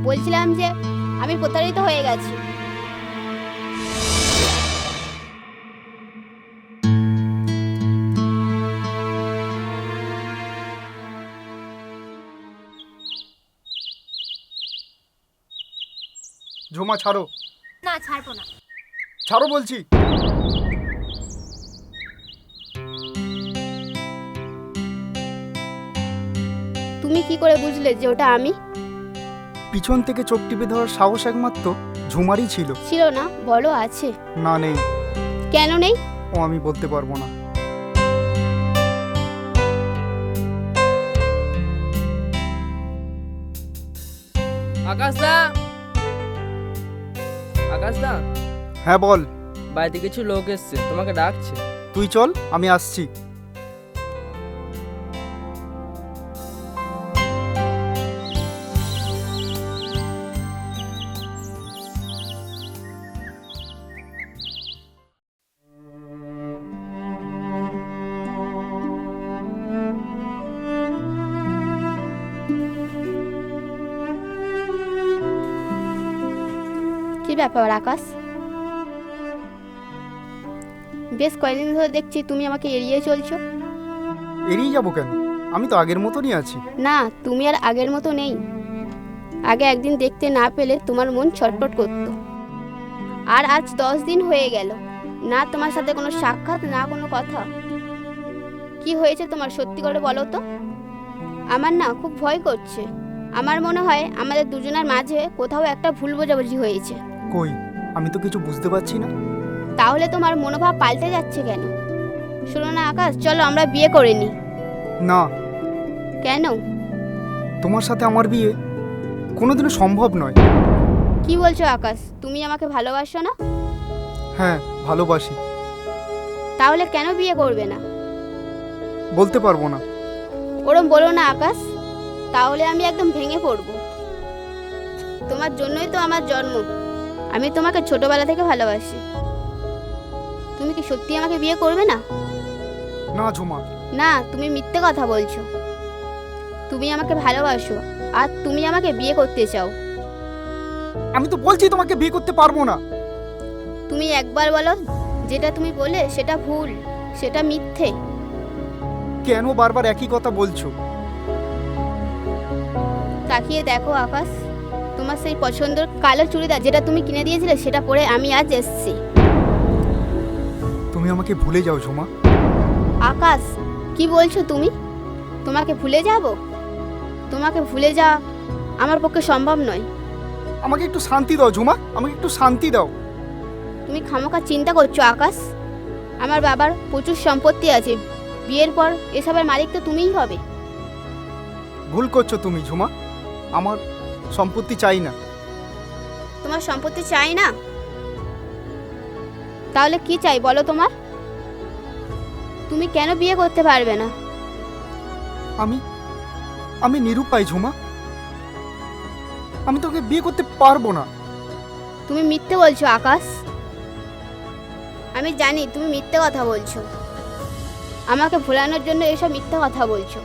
বলছিলাম যে আমি প্রতারিত হয়ে গেছি। ঝুমা ছাড়ো, না, ছাড়বো না। ছাড়ো বলছি। তুমি কি করে বুঝলে যে ওটা আমি? পিছন থেকে চোখ টিপে ধরার সাহস একমাত্র ঝুমারই ছিল। ছিল না? বলো আছে। না নেই। কেন নেই? ও আমি বলতে পারবো না। আকাশদা, আকাশদা, হ্যাঁ বল। বাড়িতে কিছু লোক এসছে, তোমাকে ডাকছে। তুই চল, আমি আসছি। কি ব্যাপার আকাশ? বেশ কয়েকদিন ধরে দেখছি তুমি আমাকে এড়িয়ে চলছো। এড়িয়ে যাবো কেন? আমি তো আগের মতনই আছি। না, তুমি আর আগের মতো নেই। আগে একদিন দেখতে না পেলে তোমার মন ছটফট করতো, আর আজ 10 দিন হয়ে গেল, না তোমার সাথে কোনো সাক্ষাৎ, না কোনো কথা। কি হয়েছে তোমার, সত্যি করে বলো তো। আমার না খুব ভয় করছে। আমার মনে হয় আমাদের দুজনের মাঝে কোথাও একটা ভুল বোঝাবুঝি হয়েছে। কই, আমি তো কিছু বুঝতে পারছি না। তাহলে তোমার মনোভাব পাল্টে যাচ্ছে কেন? শোনো না আকাশ, চলো আমরা বিয়ে করে নিই। না, কেন? তোমার সাথে আমার বিয়ে কোনোদিনও সম্ভব নয়। কি বলছো আকাশ, তুমি আমাকে ভালোবাসো না? হ্যাঁ, ভালোবাসি। তাহলে কেন বিয়ে করবে না? বলতে পারবো না। ওরম বলো না আকাশ, তাহলে আমি একদম ভেঙে পড়ব। তোমার জন্যই তো আমার জন্ম। আমি তোমাকে ছোটবেলা থেকে ভালোবাসি। তুমি কি সত্যি আমাকে বিয়ে করবে না? না ঝুমা। না, তুমি মিথ্যে কথা বলছো। তুমি আমাকে ভালোবাসো আর তুমি আমাকে বিয়ে করতে চাও। আমি তো বলছি তোমাকে বিয়ে করতে পারবো না। তুমি একবার বলো, যেটা তুমি বলে সেটা ভুল, সেটা মিথ্যে। কেন বারবার একই কথা বলছো? তাকিয়ে দেখো আকাশ, তোমার সেই পছন্দের কালো চুড়িদার যেটা তুমি কিনে দিয়েছিলে সেটা পরে আমি আজ এসেছি। তুমি আমাকে ভুলে যাও ঝুমা। আকাশ, কি বলছো তুমি? তোমাকে ভুলে যাব? তোমাকে ভুলে যাওয়া আমার পক্ষে সম্ভব নয়। আমাকে একটু শান্তি দাও ঝুমা, আমাকে একটু শান্তি দাও। তুমি খামোখা চিন্তা করছো আকাশ। আমার বাবার প্রচুর সম্পত্তি আছে, বিয়ের পর এসবের মালিক তো তুমিই হবে। ভুল করছো তুমি ঝুমা, আমার সম্পত্তি চাই না। তোমার সম্পত্তি চাই না? তাহলে কি চাই বলো তোমার? তুমি কেন বিয়ে করতে পারবে না? আমি নিরুপায় ঝুমা, আমি তোকে বিয়ে করতে পারবো না। তুমি মিথ্যে বলছো আকাশ। আমি জানি তুমি মিথ্যে কথা বলছো, আমাকে ভোলানোর জন্য এসব মিথ্যে কথা বলছো।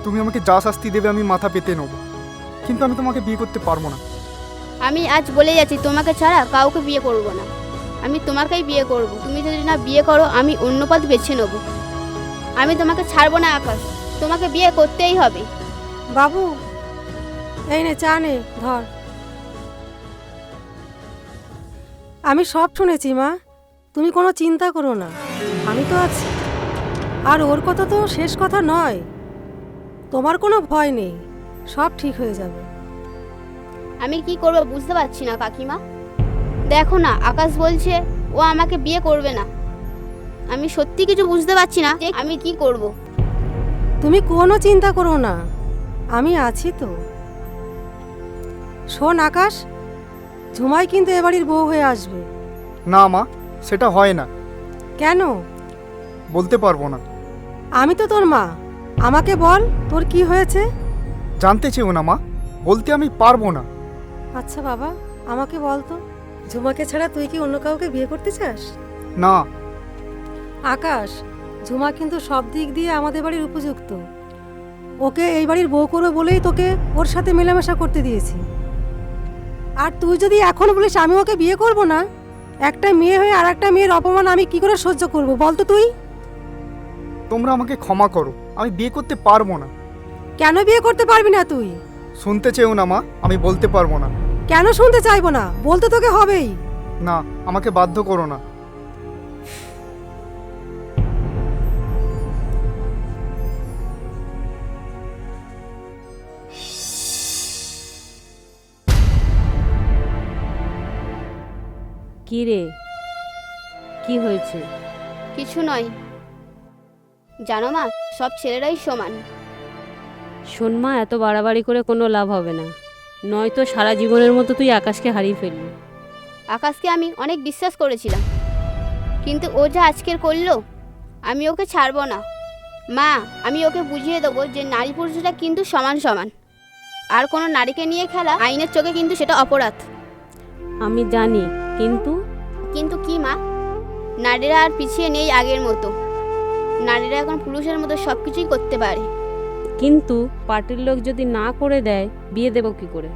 তুমি আমাকে যা শাস্তি দেবে আমি মাথা পেতে নেব, কিন্তু আমি তোমাকে বিয়ে করতে পারবো না। আমি আজ বলে যাচ্ছি, তোমাকে ছাড়া কাউকে বিয়ে করব না। আমি তোমাকেই বিয়ে করব। তুমি যদি না বিয়ে করো আমি অন্য পথ বেছে নেব। আমি তোমাকে ছাড়বো না আকাশ, তোমাকে বিয়ে করতেই হবে। বাবু, এই নে চা নে, ধর। আমি সব শুনেছি মা, তুমি কোনো চিন্তা করো না, আমি তো আছি। আর ওর কথা তো শেষ কথা নয়, তোমার কোনো ভয় নেই, সব ঠিক হয়ে যাবে। আমি কি করব বুঝতে পারছি না কাকিমা। দেখো না, আকাশ বলছে ও আমাকে বিয়ে করবে না। আমি সত্যি কিছু বুঝতে পারছি না যে আমি কি করব। তুমি কোনো চিন্তা করো না, আমি আছি তো। শোন আকাশ, ঝুমাই কিন্তু এ বাড়ির বউ হয়ে আসবে। না মা, সেটা হয় না। কেন? বলতে পারবো না। আমি তো তোর মা, আমাকে বল তোর কি হয়েছে। জানতে চেও না মা, বলতে আমি পারবো না। আচ্ছা বাবা, আমাকে বল তো, ঝুমাকে ছাড়া তুই কি অন্য কাউকে বিয়ে করতে চাস? না। আকাশ, ঝুমা কিন্তু সব দিক দিয়ে আমাদের বাড়ির উপযুক্ত। ও ওকে এই বাড়ির বউ করবে বলেই তোকে ওর সাথে মেলামেশা করতে দিয়েছি। আর তুই যদি এখন বলিস আমি ওকে বিয়ে করব না, একটা মেয়ে হয়ে আর একটা মেয়ের অপমান আমি কি করে সহ্য করব বল তো তুই? তোমরা আমাকে ক্ষমা করো, আমি বিয়ে করতে পারবো না। কেন বিয়ে করতে পারবি না তুই? শুনতে চেও না মা, আমি বলতে পারবো না। কেন শুনতে চাইবো না? বলতে তোকে হবেই। না, আমাকে বাধ্য করো না। কি রে, কি হয়েছে? কিছু নয়। জানো মা, সব ছেলেরাই সমান। শোন মা, এত বাড়াবাড়ি করে কোনো লাভ হবে না, নয়তো সারা জীবনের মতো তুই আকাশকে হারিয়ে ফেলবি। আকাশকে আমি অনেক বিশ্বাস করেছিলাম, কিন্তু ও যা আজকের করলো, আমি ওকে ছাড়বো না। মা, আমি ওকে বুঝিয়ে দেবো যে নারী পুরুষরা কিন্তু সমান সমান। আর কোনো নারীকে নিয়ে খেলা আইনের চোখে কিন্তু সেটা অপরাধ। আমি জানি, কিন্তু কিন্তু কি মা? নারীরা আর পিছিয়ে নেই আগের মতো। নারীরা এখন পুরুষের মতো সব কিছুই করতে পারে। কিন্তু পার্টির লোক যদি না করে দেয়, বিয়ে দেবো কি করে?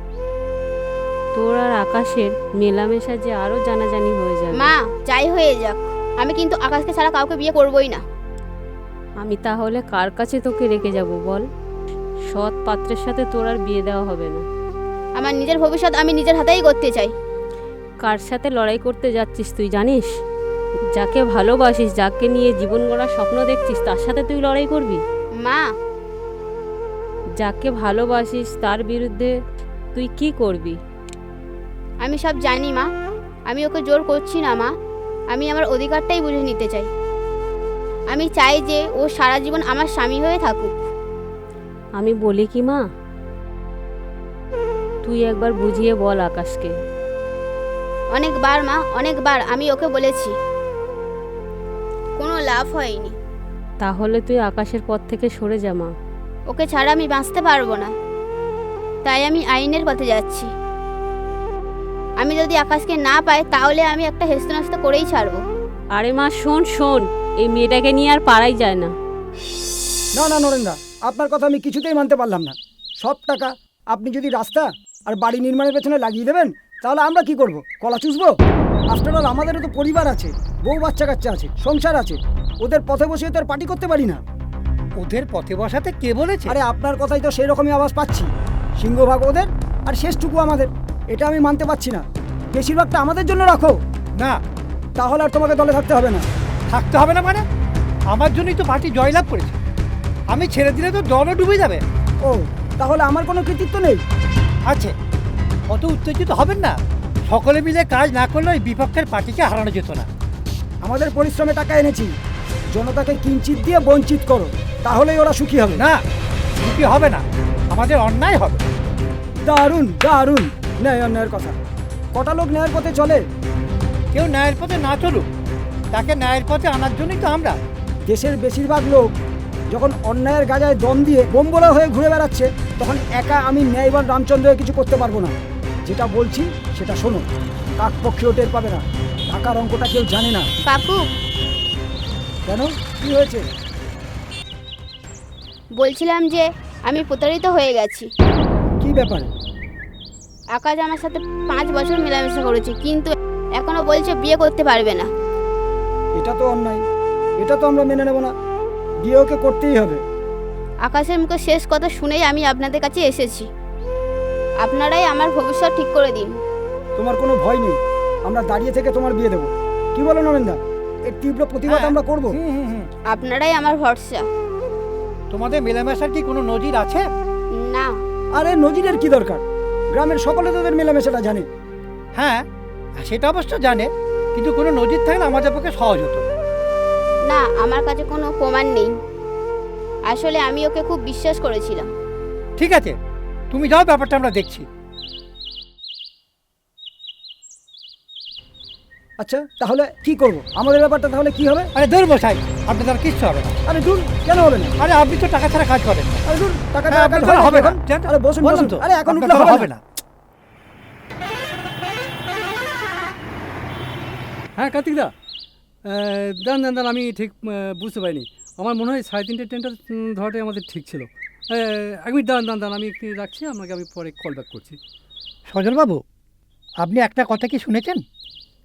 তোর আর আকাশের মেলামেশা যে আরো জানাজানি হয়ে যাবে। মা, যাই হয়ে যাক, আমি কিন্তু আকাশকে ছাড়া কাউকে বিয়ে করবোই না। আমি তাহলে কার কাছে তোকে রেখে যাব বল? সৎ পাত্রের সাথে তোর আর বিয়ে দেওয়া হবে না। আমার নিজের ভবিষ্যৎ আমি নিজের হাতেই করতে চাই। কার সাথে লড়াই করতে যাচ্ছিস তুই জানিস? যাকে ভালোবাসিস, যাকে নিয়ে জীবন গড়ার স্বপ্ন দেখছিস, তার সাথে তুই লড়াই করবি? মা, যাকে ভালোবাসিস তার বিরুদ্ধে তুই কি করবি? আমি সব জানি মা। আমি ওকে জোর করছি না মা, আমি আমার অধিকারটাই বুঝে নিতে চাই। আমি চাই যে ও সারা জীবন আমার স্বামী হয়ে থাকুক। আমি বলি কি মা, তুই একবার বুঝিয়ে বল আকাশকে। অনেকবার মা, অনেকবার আমি ওকে বলেছি, কোনো লাভ হয়নি। তাহলে তুই আকাশের পথ থেকে সরে যা মা। ওকে ছাড়া আমি বাঁচতে পারবো না, তাই আমি আইনের পথে যাচ্ছি। আমি যদি আকাশকে না পাই, তাহলে আমি একটা হেস্তনাস্তা করেই ছাড়বো। আরে মা শোন শোন, এই মেয়েটাকে নিয়ে আর পারাই যায় না। না না নরেন্দা, আপনার কথা আমি কিছুতেই মানতে পারলাম না। সব টাকা আপনি যদি রাস্তা আর বাড়ি নির্মাণের পেছনে লাগিয়ে দেবেন, তাহলে আমরা কি করব? কলা চুষবো? আফটার অল আমাদেরও তো পরিবার আছে, বউ বাচ্চা কাচ্চা আছে, সংসার আছে। ওদের পথে বসে তো আর পার্টি করতে পারি না। ওদের পথে বসাতে কে বলেছে? আরে আপনার কথাই তো সেই রকমই আওয়াজ পাচ্ছি। সিংহভাগ ওদের আর শেষটুকু আমাদের। এটা আমি মানতে পারছি না। বেশিরভাগটা আমাদের জন্য রাখো। না, তাহলে আর তোমাকে দলে থাকতে হবে না। থাকতে হবে না মানে? আমার জন্যই তো পার্টি জয়লাভ করেছে। আমি ছেড়ে দিলে তো দলও ডুবে যাবে। ও, তাহলে আমার কোনো কৃতিত্ব নেই? আছে, অত উত্তেজিত হবেন না। সকলে মিলে কাজ না করলে ওই বিপক্ষের পার্টিকে হারানো যেত না। আমাদের পরিশ্রমে টাকা এনেছি, জনতাকে কিঞ্চিত দিয়ে বঞ্চিত করো, তাহলেই ওরা সুখী হবে। না, কি হবে না, আমাদের অন্যায় হবে। দারুণ দারুণ ন্যায় অন্যায়ের কথা। কটা লোক ন্যায়ের পথে চলে? কেউ ন্যায়ের পথে না চলুক, তাকে ন্যায়ের পথে আনার জন্যই তো আমরা। দেশের বেশিরভাগ লোক যখন অন্যায়ের গাজায় দম দিয়ে বোমবোলা হয়ে ঘুরে বেড়াচ্ছে, তখন একা আমি ন্যায়বান রামচন্দ্র কিছু করতে পারবো না। যেটা বলছি সেটা শোনো, কাক পক্ষেও টের পাবে না। টাকার অঙ্কটা কেউ জানে না। কাকু, কেন, কি হয়েছে? বলছিলাম যে আমি প্রতারিত হয়ে গেছি। কি ব্যাপারে? আকাশ আমার সাথে 5 বছর মেলামেশা করেছে, কিন্তু এখনো বলছে বিয়ে করতে পারবে না। এটা তো অন্যায়, এটা তো আমরা মেনে নেব না। বিয়ে ওকে করতেই হবে। আকাশের মুখে শেষ কথা শুনেই আমি আপনাদের কাছে এসেছি। আপনারাই আমার ভবিষ্যৎ ঠিক করে দিন। তোমার কোনো ভয় নেই, আমরা দাঁড়িয়ে থেকে তোমার বিয়ে দেবো। কি বলো নরেন্দা? এর তীব্র প্রতিবাদ আমরা করবো। আপনারাই আমার ভরসা। তোমাদের মেলামেশার কি কোনো নজির আছে? না। আরে নজিরের কি দরকার? গ্রামের সকলে তোদের মেলামেশাটা জানে। হ্যাঁ, সেটা অবশ্য জানে, কিন্তু কোনো নজির থাকলে আমাদের পক্ষে সহজ হতো। না, আমার কাছে কোনো প্রমাণ নেই। আসলে আমি ওকে খুব বিশ্বাস করেছিলাম। ঠিক আছে, তুমি যাও, ব্যাপারটা আমরা দেখছি। আচ্ছা, তাহলে কি করব? আমাদের ব্যাপারটা তাহলে কি হবে? আরে দূর মশাই, আপনাদের কিচ্ছু হবে না। আরে দূর, কেন হবে না? আরে আপনি তো টাকা ছাড়া কাজ করেন না। আরে দূর, টাকা হ্যাঁ, আপনার দ্বারা হবে না। আরে বসুন বললাম বসুন। তো, আরে এখন আপনার উঠলে দ্বারা হবে না। হ্যাঁ কার্তিকদা, দান দান দান, আমি ঠিক বুঝতে পারিনি। আমার মনে হয় 3:30 ট্রেনটা ধরাটাই আমাদের ঠিক ছিল। এক মিনিট দাঁড়ান দাঁড়ান দাঁড়ান, আমি একটু রাখছি, আপনাকে আমি পরে কল ব্যাক করছি। সজলবাবু, আপনি একটা কথা কি শুনেছেন?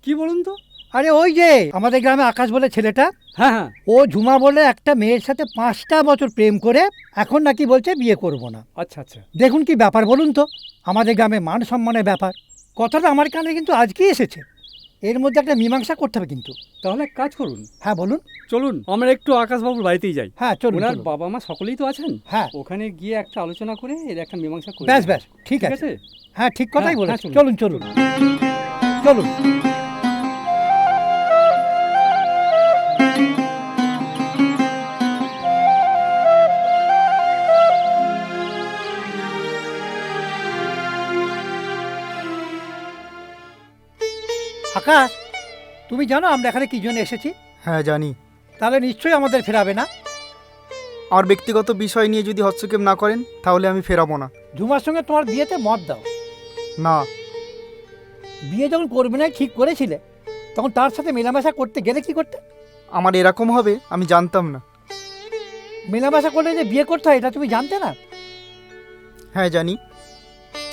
কি বলুন তো? আরে ওই যে আমাদের গ্রামে আকাশ বলে ছেলেটা, হ্যাঁ হ্যাঁ, ও ঝুমা বলে একটা মেয়ের সাথে 5টা বছর প্রেম করে এখন নাকি বলছে বিয়ে করব না। আচ্ছা আচ্ছা। দেখুন কি ব্যাপার বলুন তো, আমাদের গ্রামে মান সম্মানের ব্যাপার। কথাটা আমার কানে কিন্তু আজকেই এসেছে, এর মধ্যে একটা মীমাংসা করতে হবে কিন্তু। তাহলে এক কাজ করুন, হ্যাঁ বলুন। চলুন আমরা একটু আকাশবাবুর বাড়িতেই যাই। হ্যাঁ চলুন ওনার চলুন। বাবা মা সকলেই তো আছেন, হ্যাঁ ওখানে গিয়ে একটা আলোচনা করে এর একটা মীমাংসা করে ব্যাস দেব। ব্যাস ঠিক ঠিক আছে। আছে? হ্যাঁ ঠিক কথাই হ্যাঁ, বলেছেন, হ্যাঁ, চলুন চলুন চলুন। আকাশ, তুমি জানো আমরা এখানে কি জন্য এসেছি? হ্যাঁ জানি। তাহলে নিশ্চয়ই আমাদের ফেরাবে না। আমার ব্যক্তিগত বিষয় নিয়ে যদি হস্তক্ষেপ না করেন তাহলে আমি ফেরাবো না। ঝুমার সঙ্গে তোমার বিয়েতে মত দাও। না, বিয়ে যখন করবে না ঠিক করেছিলে, তখন তার সাথে মেলামেশা করতে গেলে কি করতে? আমার এরকম হবে আমি জানতাম না। মেলামেশা করলে যে বিয়ে করতে হয় এটা তুমি জানতে না? হ্যাঁ জানি।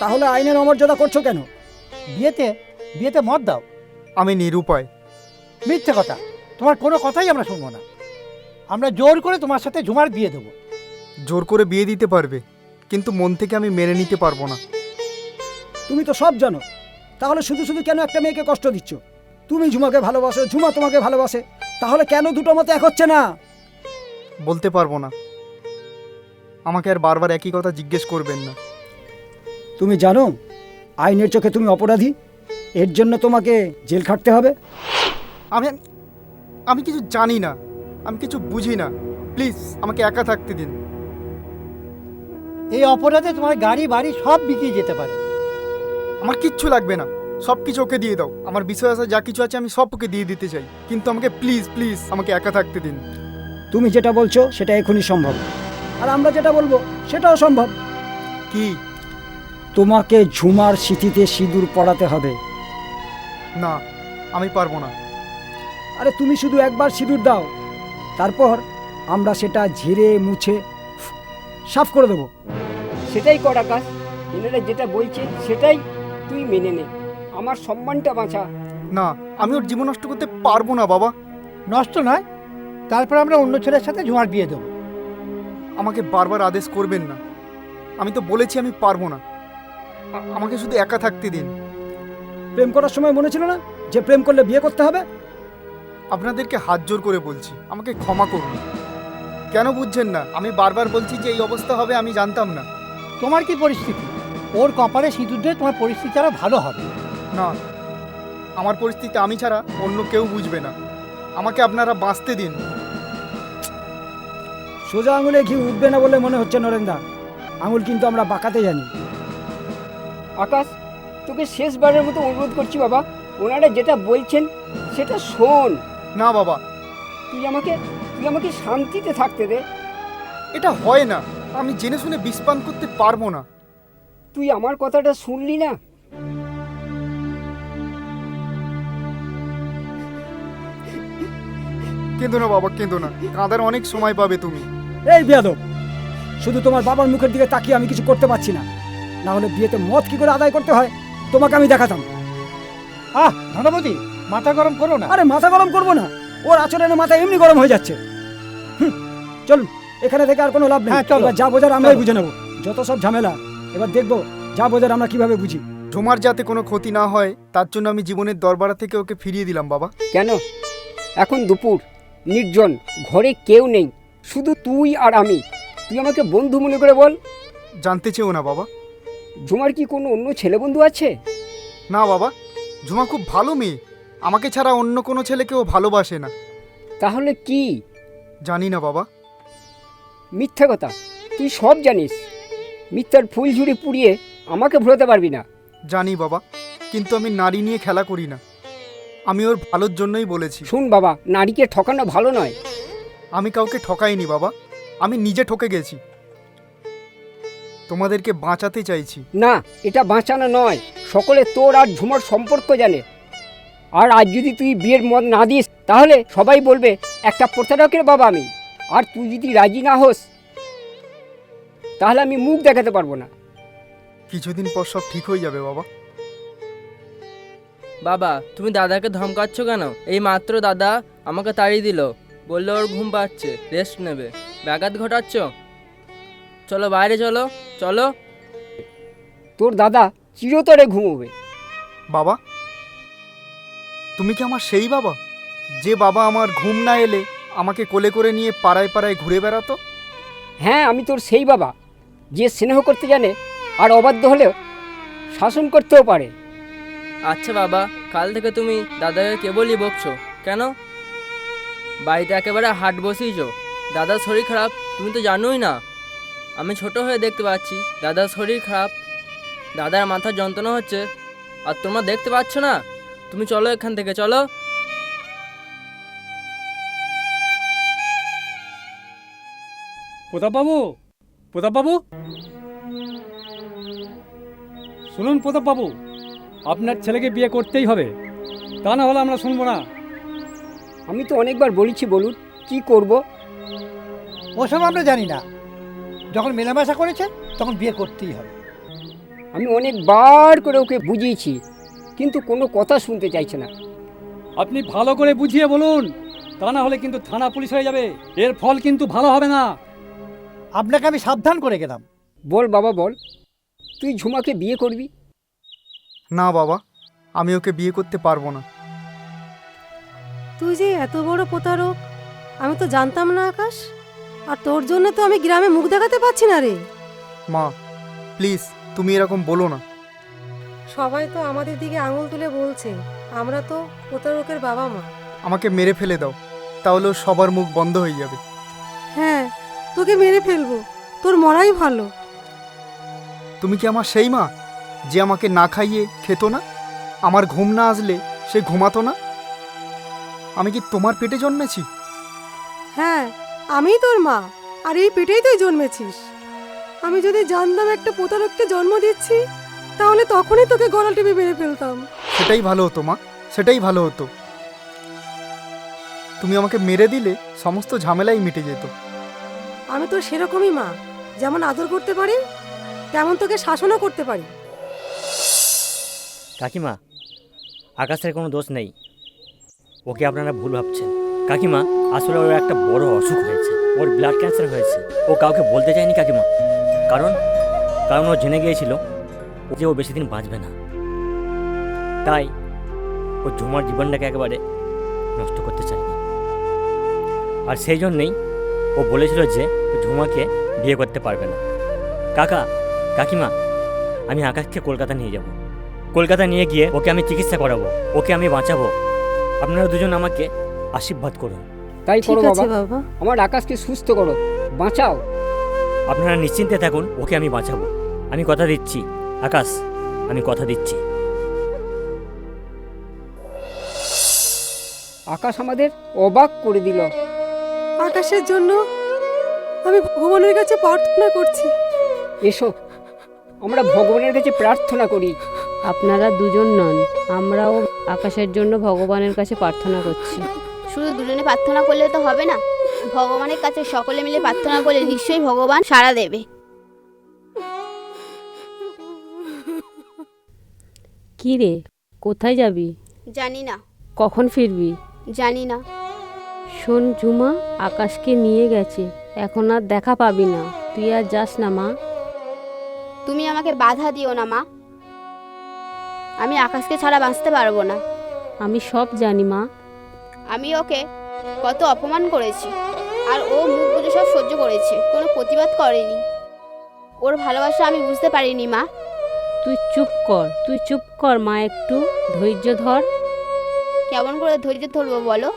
তাহলে আইনের অমর্যাদা করছো কেন? বিয়েতে বিয়েতে মত দাও। আমি নিরুপায়। মিথ্যে কথা, তোমার কোনো কথাই আমরা শুনবো না। আমরা জোর করে তোমার সাথে ঝুমার বিয়ে দেবো। জোর করে বিয়ে দিতে পারবে, কিন্তু মন থেকে আমি মেনে নিতে পারবো না। তুমি তো সব জানো, তাহলে শুধু শুধু কেন একটা মেয়েকে কষ্ট দিচ্ছ? তুমি ঝুমাকে ভালোবাসো, ঝুমা তোমাকে ভালোবাসে, তাহলে কেন দুটো মতে এক হচ্ছে না? বলতে পারবো না। আমাকে আর বারবার একই কথা জিজ্ঞেস করবেন না। তুমি জানো আইনের চোখে তুমি অপরাধী, এর জন্য তোমাকে জেল খাটতে হবে। আমি আমি কিছু জানি না, আমি কিছু বুঝি না। প্লিজ আমাকে একা থাকতে দিন। এই অপরাধে তোমার গাড়ি বাড়ি সব বিকিয়ে যেতে পারে। আমার কিচ্ছু লাগবে না, সব কিছু ওকে দিয়ে দাও। আমার বিষয় আছে যা কিছু আছে আমি সব ওকে দিয়ে দিতে চাই, কিন্তু আমাকে প্লিজ প্লিজ আমাকে একা থাকতে দিন। তুমি যেটা বলছো সেটা এখনই সম্ভব, আর আমরা যেটা বলবো সেটাও সম্ভব। কি? তোমাকে ঝুমার স্মৃতিতে সিঁদুর পড়াতে হবে। না, আমি পারবো না। আরে তুমি শুধু একবার সিঁদুর দাও, তারপর আমরা সেটা ঝেড়ে মুছে সাফ করে দেবো। সেটাই কর আকাশ, এনারা যেটা বলছে সেটাই তুই মেনে নে, আমার সম্মানটা বাঁচা। না, আমি ওর জীবন নষ্ট করতে পারবো না বাবা। নষ্ট নয়, তারপর আমরা অন্য ছেলের সাথে ঝুমার বিয়ে দেবো। আমাকে বারবার আদেশ করবেন না, আমি তো বলেছি আমি পারবো না। আমাকে শুধু একা থাকতে দিন। প্রেম করার সময় মনে ছিল না যে প্রেম করলে বিয়ে করতে হবে? আপনাদেরকে হাত জোর করে বলছি, আমাকে ক্ষমা করুন। কেন বুঝছেন না? আমি বারবার বলছি যে এই অবস্থা হবে, আমি জানতাম না। তোমার কি পরিস্থিতি? ওর কপালে সিঁদুর দিয়ে তোমার পরিস্থিতি আরো ভালো হবে। না, আমার পরিস্থিতি আমি ছাড়া অন্য কেউ বুঝবে না। আমাকে আপনারা বাঁচতে দিন। সোজা আঙুলে ঘি উঠবে না বলে মনে হচ্ছে নরেন্দা, আঙুল কিন্তু আমরা বাঁকাতে জানি। আকাশ, তোকে শেষবারের মতো অনুরোধ করছি বাবা, ওনারা যেটা বলছেন সেটা শোন। না বাবা, তুই আমাকে শান্তিতে থাকতে দে। এটা হয় না। আমি জেনে শুনে বিষ পান করতে পারবো না। তুই আমার কথাটা শুনলি না? কেঁদো না বাবা, কেঁদো না। কাঁদার অনেক সময় পাবে তুমি। এই বেয়াদব, শুধু তোমার বাবার মুখের দিকে তাকিয়ে আমি কিছু করতে পারছি না, না হলে বিয়েতে মদ কি করে আদায় করতে হয় তোমাকে আমি দেখাতাম। ধনপতি, মাথা গরম করো না। আরে মাথা গরম করবো না, ওর আচরণে মাথা এমনি গরম হয়ে যাচ্ছে। চলুন, এখানে থেকে আর কোনো লাভ নেই। হ্যাঁ, চলো। এবার যা বোঝার আমরাই বুঝে নেবো। যত সব ঝামেলা, এবার দেখবো যা বোঝার আমরা কিভাবে বুঝি। ঝুমার যাতে কোনো ক্ষতি না হয় তার জন্য আমি জীবনের দরবারা থেকে ওকে ফিরিয়ে দিলাম বাবা। কেন? এখন দুপুর, নির্জন, ঘরে কেউ নেই, শুধু তুই আর আমি। তুই আমাকে বন্ধু মনে করে বল। জানতে চেও না বাবা। ঝুমার কি কোনো অন্য ছেলে বন্ধু আছে? না বাবা, ঝুমা খুব ভালো মেয়ে। আমাকে ছাড়া অন্য কোনো ছেলেকে ও ভালোবাসে না। তাহলে কি? জানি না বাবা। মিথ্যা কথা, তুই সব জানিস। মিথ্যার ফুল ঝুড়ি পুড়িয়ে আমাকে ভুলাতে পারবি না। জানি বাবা, কিন্তু আমি নারী নিয়ে খেলা করি না। আমি ওর ভালোর জন্যই বলেছি। শুন বাবা, নারীকে ঠকানো ভালো নয়। আমি কাউকে ঠকাইনি বাবা, আমি নিজে ঠকে গেছি। তোমাদেরকে বাঁচাতে চাইছি। না, এটা বাঁচানো নয়। সকলে তোর আর ঝুমার সম্পর্ক জানে। আর আজ যদি তুই বিয়ের মত না দিস তাহলে সবাই বলবে একটা প্রতারকের বাবা আমি। আর তুই যদি রাজি না হোস তাহলে আমি মুখ দেখাতে পারবো না। কিছুদিন পর সব ঠিক হয়ে যাবে বাবা। বাবা তুমি দাদাকে ধমকাচ্ছ কেন? এই মাত্র দাদা আমাকে তাড়িয়ে দিল, বললো ওর ঘুম পাচ্ছে, রেস্ট নেবে। ব্যাঘাত ঘটাচ্ছ। চলো বাইরে চলো, চলো। তোর দাদা চিরতরে ঘুমোবে। বাবা, তুমি কি আমার সেই বাবা, যে বাবা আমার ঘুম না এলে আমাকে কোলে করে নিয়ে পাড়ায় পাড়ায় ঘুরে বেড়াতো? হ্যাঁ, আমি তোর সেই বাবা, যে স্নেহ করতে জানে আর অবাধ্য হলেও শাসন করতেও পারে। আচ্ছা বাবা, কাল থেকে তুমি দাদাকে কেবলই বকছো কেন? বাড়িতে একেবারে হাট বসিয়েছো। দাদার শরীর খারাপ তুমি তো জানোই না। আমি ছোট হয়ে দেখতে পাচ্ছি দাদার শরীর খারাপ, দাদার মাথার যন্ত্রণা হচ্ছে, আর তোমরা দেখতে পাচ্ছ না? তুমি চলো এখান থেকে, চলো। প্রতাপবাবু, প্রতাপবাবু, শুনুন প্রতাপবাবু, আপনার ছেলেকে বিয়ে করতেই হবে, তা না হলে আমরা শুনবো না। আমি তো অনেকবার বলেছি, বলুন কি করব। ওসব আমরা জানি না, যখন মেলামেশা করেছে তখন বিয়ে করতেই হবে। আমি অনেকবার করে ওকে বুঝিয়েছি, কিন্তু কোনো কথা শুনতে চাইছে না। আপনি ভালো করে বুঝিয়ে বলুন, তা না হলে কিন্তু থানা পুলিশ হয়ে যাবে, এর ফল কিন্তু ভালো হবে না। আপনাকে আমি সাবধান করে গেলাম। বল বাবা বল, তুই ঝুমাকে বিয়ে করবি? না বাবা, আমি ওকে বিয়ে করতে পারবো না। তুই যে এত বড় প্রতারক, আমি তো জানতাম না আকাশ। আর তোর জন্য তো আমি গ্রামে মুখ দেখাতে পারছি না রে। মা প্লিজ, তুমি এরকম বলো না। সবাই তো আমাদের দিকে আঙুল তুলে বলছে আমরা তো প্রতারকের বাবা মা। আমাকে মেরে ফেলে দাও, তাহলেও সবার মুখ বন্ধ হয়ে যাবে। হ্যাঁ, তোকে মেরে ফেলবো, তোর মরাই ভালো। তুমি কি আমার সেই মা, যে আমাকে না খাইয়ে খেতো না, আমার ঘুম না আসলে সে ঘুমাতো না? আমি কি তোমার পেটে জন্মেছি? হ্যাঁ, আমিই তোর মা, আর এই পেটেই তুই জন্মেছিস। আমি যদি জানতাম একটা প্রতারককে জন্ম দিচ্ছি, তাহলে তখনই তোকে গলা টিপে মেরে ফেলতাম। সেটাই ভালো হতো মা, সেটাই ভালো হতো। তুমি আমাকে মেরে দিলে সমস্ত ঝামেলাই মিটে যেত। আমি তো সেরকমই মা, যেমন আদর করতে পারি তেমন তোকে শাসনও করতে পারি। কাকিমা, আকাশের কোনো দোষ নেই, ওকে আপনারা ভুল ভাবছেন। কাকিমা, আসলে ওর একটা বড় অসুখ হয়েছে, ওর ব্লাড ক্যান্সার হয়েছে। ও কাউকে বলতে চায়নি কাকিমা, কারণ ও জেনে গিয়েছিল যে ও বেশি দিন বাঁচবে না। তাই ও ঝুমার জীবনটাকে একেবারে নষ্ট করতে চায়নি। আর সেই জন্যেই ও বলেছিল যে ঝুমাকে বিয়ে করতে পারবে না। কাকিমা, আমি আকাশকে কলকাতা নিয়ে যাব। কলকাতা নিয়ে গিয়ে ওকে আমি চিকিৎসা করাবো, ওকে আমি বাঁচাবো। আপনারা দুজন আমাকে আশীর্বাদ করুন। তাই করো ঠিক আছে বাবা, বাবা। আমার আকাশকে সুস্থ করো, বাঁচাও। আপনারা নিশ্চিন্তে থাকুন, ওকে আমি বাঁচাবো। আমি কথা দিচ্ছি আকাশ, আমি কথা দিচ্ছি। আকাশ আমাদের অবাক করে দিল। আকাশের জন্য আমি ভগবানের কাছে প্রার্থনা করছি। এসো, আমরা ভগবানের কাছে প্রার্থনা করি। আপনারা দুজন নন, আমরাও আকাশের জন্য ভগবানের কাছে প্রার্থনা করছি। শুধু দুজনে প্রার্থনা করলে তো হবে না, ভগবানের কাছে সকলে মিলে প্রার্থনা করলে নিশ্চয়ই ভগবান সাড়া দেবে। কি রে, কোথায় যাবি? জানি না, কখন ফিরবি? জানি না। শোন ঝুমা, আকাশকে নিয়ে গেছে, এখন আর দেখা পাবি না। তুই আর যাস না মা। তুমি আমাকে বাধা দিও না মা, আমি আকাশকে ছাড়া বাঁচতে পারবো না। আমি সব জানি মা। আমি ওকে কত অপমান করেছি, আর ও মুখ বুজে সব সহ্য করেছে, কোনো প্রতিবাদ করেনি। ওর ভালোবাসা আমি বুঝতে পারিনি মা। তুই চুপ কর মা, একটু ধৈর্য ধর। কেমন করে ধৈর্য ধরবো বলো,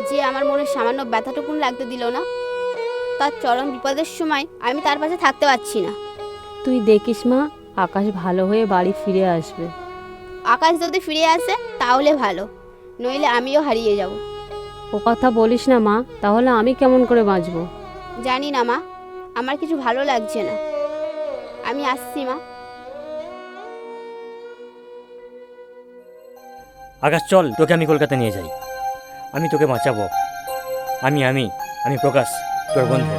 যে আমার মনে সামান্য ব্যথাটুকুন লাগতে দিল না? তার চরম বিপদের সময় আমি তার পাশে থাকতে পারছি না। তুই দেখিস মা, আকাশ ভালো হয়ে বাড়ি ফিরে আসবে। আকাশ যদি ফিরে আসে তাহলে ভালো, নইলে আমিও হারিয়ে যাব। ও কথা বলিস না মা, তাহলে আমি কেমন করে বাঁচবো? জানি না মা, আমার কিছু ভালো লাগছে না। আমি আসছি মা। আকাশ চল, তোকে আমি কলকাতা নিয়ে যাই, আমি তোকে বাঁচাবো। আমি প্রকাশ, তোর বন্ধু।